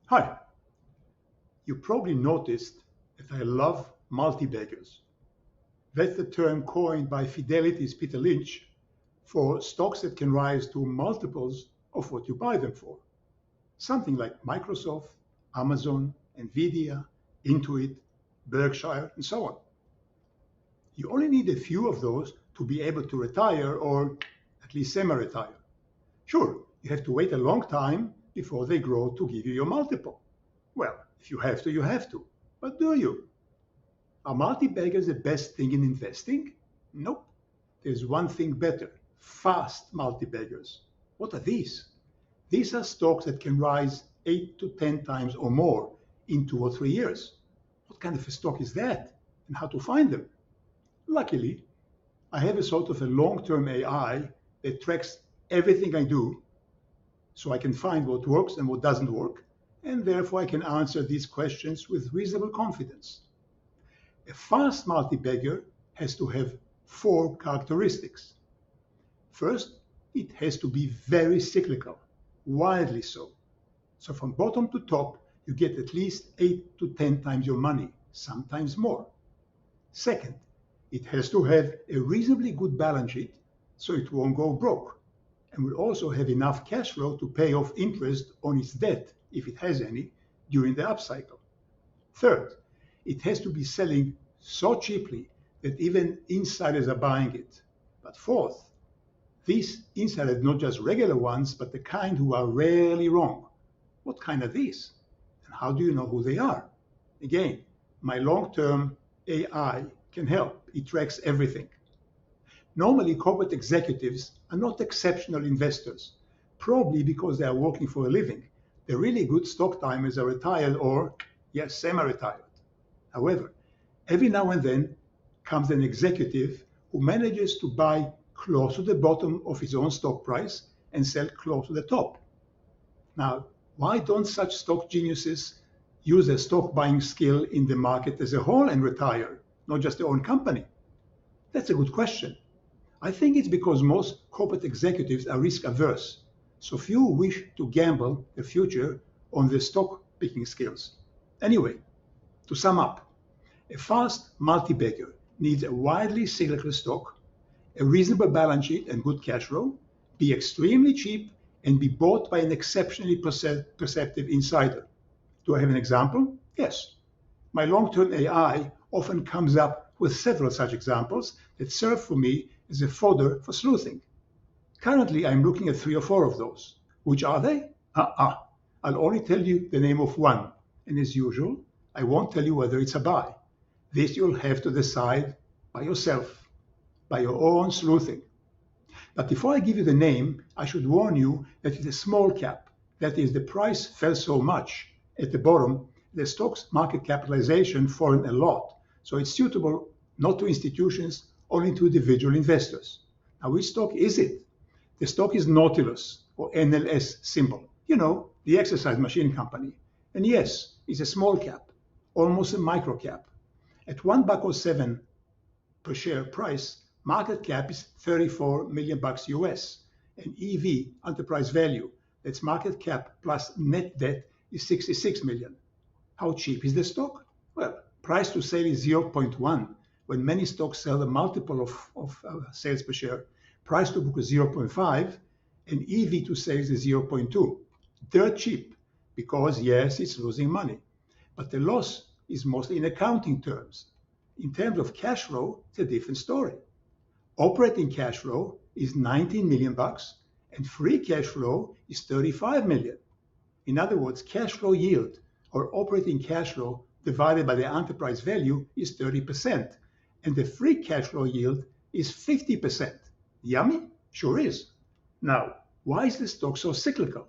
Hi, you probably noticed that I love multi-baggers. That's the term coined by Fidelity's Peter Lynch for stocks that can rise to multiples of what you buy them for. Something like Microsoft, Amazon, Nvidia, Intuit, Berkshire, and so on. You only need a few of those to be able to retire or at least semi-retire. Sure, you have to wait a long time before they grow to give you your multiple. Well, if you have to, you have to. But do you? Are multi-baggers the best thing in investing? Nope. There's one thing better: fast multi-baggers. What are these? These are stocks that can rise 8 to 10 times or more in 2 or 3 years. What kind of a stock is that? And how to find them? Luckily, I have a sort of a long-term AI that tracks everything I do so I can find what works and what doesn't work, and therefore I can answer these questions with reasonable confidence. A fast multi-bagger has to have four characteristics. First, it has to be very cyclical, wildly so. So from bottom to top, you get at least 8 to 10 times your money, sometimes more. Second, it has to have a reasonably good balance sheet so it won't go broke, and will also have enough cash flow to pay off interest on its debt, if it has any, during the upcycle. Third, it has to be selling so cheaply that even insiders are buying it. But fourth, these insiders, not just regular ones, but the kind who are rarely wrong. What kind are these? And how do you know who they are? Again, my long-term AI can help. It tracks everything. Normally, corporate executives are not exceptional investors, probably because they are working for a living. The really good stock timers are retired or, yes, semi-retired. However, every now and then comes an executive who manages to buy close to the bottom of his own stock price and sell close to the top. Now, why don't such stock geniuses use their stock buying skill in the market as a whole and retire, not just their own company? That's a good question. I think it's because most corporate executives are risk averse, so few wish to gamble the future on their stock picking skills. Anyway, to sum up, a fast multi-bagger needs a widely cyclical stock, a reasonable balance sheet and good cash flow, be extremely cheap, and be bought by an exceptionally perceptive insider. Do I have an example? Yes. My long-term AI often comes up with several such examples that serve for me as a fodder for sleuthing. Currently, I'm looking at 3 or 4 of those. Which are they? I'll only tell you the name of one, and as usual, I won't tell you whether it's a buy. This you'll have to decide by yourself, by your own sleuthing. But before I give you the name, I should warn you that it's a small cap. That is, the price fell so much at the bottom, the stock's market capitalization fallen a lot. So it's suitable not to institutions, only to individual investors. Now, which stock is it? The stock is Nautilus, or NLS symbol. You know, the exercise machine company. And yes, it's a small cap, almost a micro cap. At $1.07 per share price, market cap is 34 million bucks US, and EV, enterprise value, that's market cap plus net debt, is 66 million. How cheap is the stock? Well, price to sale is 0.1. When many stocks sell a multiple of sales per share, price to book is 0.5, and EV to sales is 0.2. Dirt cheap, because yes, it's losing money. But the loss is mostly in accounting terms. In terms of cash flow, it's a different story. Operating cash flow is 19 million bucks, and free cash flow is 35 million. In other words, cash flow yield, or operating cash flow divided by the enterprise value, is 30%, and the free cash flow yield is 50%. Yummy? Sure is. Now, why is the stock so cyclical?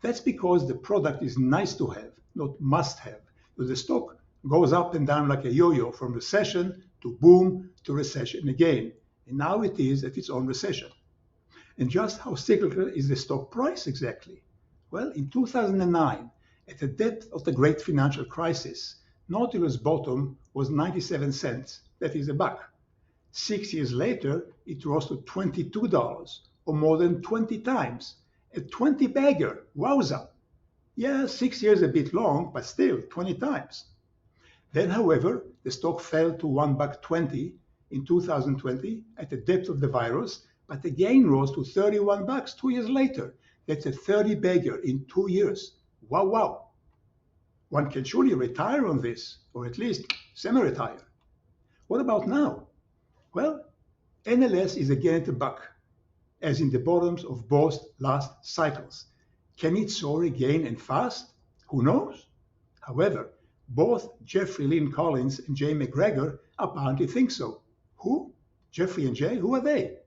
That's because the product is nice to have, not must have. So the stock goes up and down like a yo-yo, from recession to boom to recession again. And now it is at its own recession. And just how cyclical is the stock price exactly? Well, in 2009, at the depth of the great financial crisis, Nautilus bottom was 97 cents, that is a buck. 6 years later, it rose to $22, or more than 20 times. A 20 bagger, wowza! Yeah, 6 years a bit long, but still 20 times. Then, however, the stock fell to $1.20 in 2020 at the depth of the virus, but again rose to $31 2 years later. That's a 30 bagger in 2 years. Wow, wow. One can surely retire on this, or at least semi-retire. What about now? Well, NLS is again at the buck, as in the bottoms of both last cycles. Can it soar again and fast? Who knows? However, both Jeffrey Lynn Collins and Jay McGregor apparently think so. Who? Jeffrey and Jay? Who are they?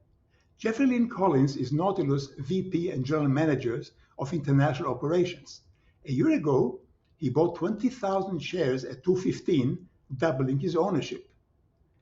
Jeffrey Lynn Collins is Nautilus VP and General Manager of International Operations. A year ago, he bought 20,000 shares at $2.15, doubling his ownership.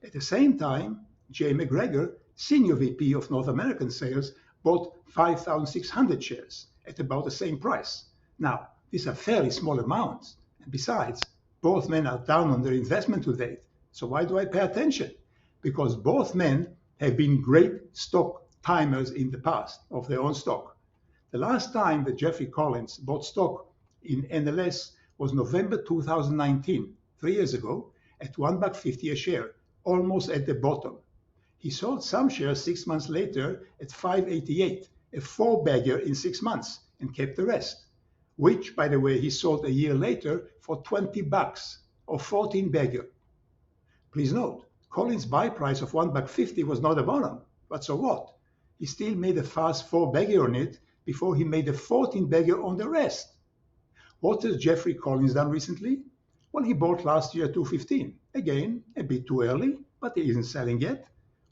At the same time, Jay McGregor, Senior VP of North American Sales, bought 5,600 shares at about the same price. Now, these are fairly small amounts, and besides, both men are down on their investment to date. So why do I pay attention? Because both men have been great stock timers in the past of their own stock. The last time that Jeffrey Collins bought stock in NLS was November 2019, 3 years ago, at $1.50 a share, almost at the bottom. He sold some shares 6 months later at $5.88, a 4-bagger in 6 months, and kept the rest, which, by the way, he sold a year later for $20 or 14-bagger. Please note, Collins' buy price of $1.50 was not a bottom, but so what? He still made a fast 4-bagger on it before he made a 14-bagger on the rest. What has Jeffrey Collins done recently? Well, he bought last year at $2.15. Again, a bit too early, but he isn't selling yet.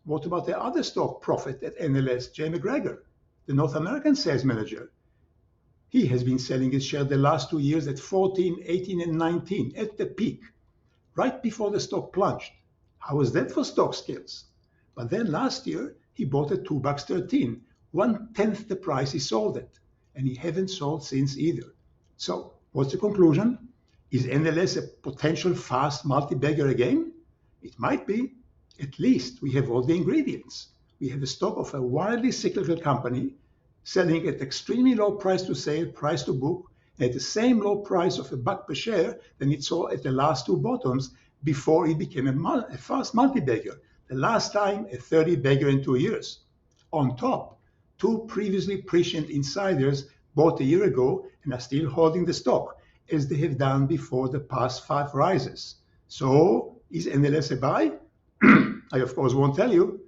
What about the other stock prophet at NLS, Jay McGregor, the North American sales manager? He has been selling his share the last 2 years at 14, 18, and 19 at the peak, right before the stock plunged. How was that for stock skills? But then last year, he bought at $2.13, 1/10 the price he sold at, and he hasn't sold since either. So, what's the conclusion? Is NLS a potential fast multi-bagger again? It might be. At least we have all the ingredients. We have a stock of a wildly cyclical company selling at extremely low price to sale, price to book, and at the same low price of $1 per share than it saw at the last two bottoms before it became a fast multi-bagger, the last time a 30-bagger in 2 years. On top, two previously prescient insiders bought a year ago and are still holding the stock, as they have done before the past 5 rises. So, is NLS a buy? I, of course, won't tell you.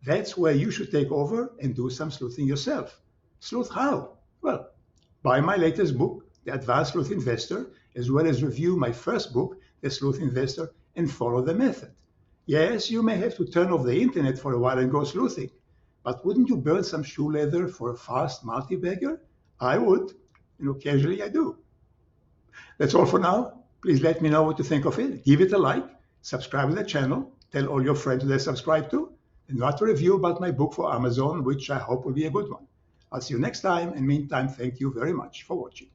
That's where you should take over and do some sleuthing yourself. Sleuth how? Well, buy my latest book, The Advanced Sleuth Investor, as well as review my first book, The Sleuth Investor, and follow the method. Yes, you may have to turn off the internet for a while and go sleuthing, but wouldn't you burn some shoe leather for a fast multi-bagger? I would, and occasionally I do. That's all for now. Please let me know what you think of it. Give it a like, subscribe to the channel, tell all your friends they're subscribed to, and write a review about my book for Amazon, which I hope will be a good one. I'll see you next time, and meantime, thank you very much for watching.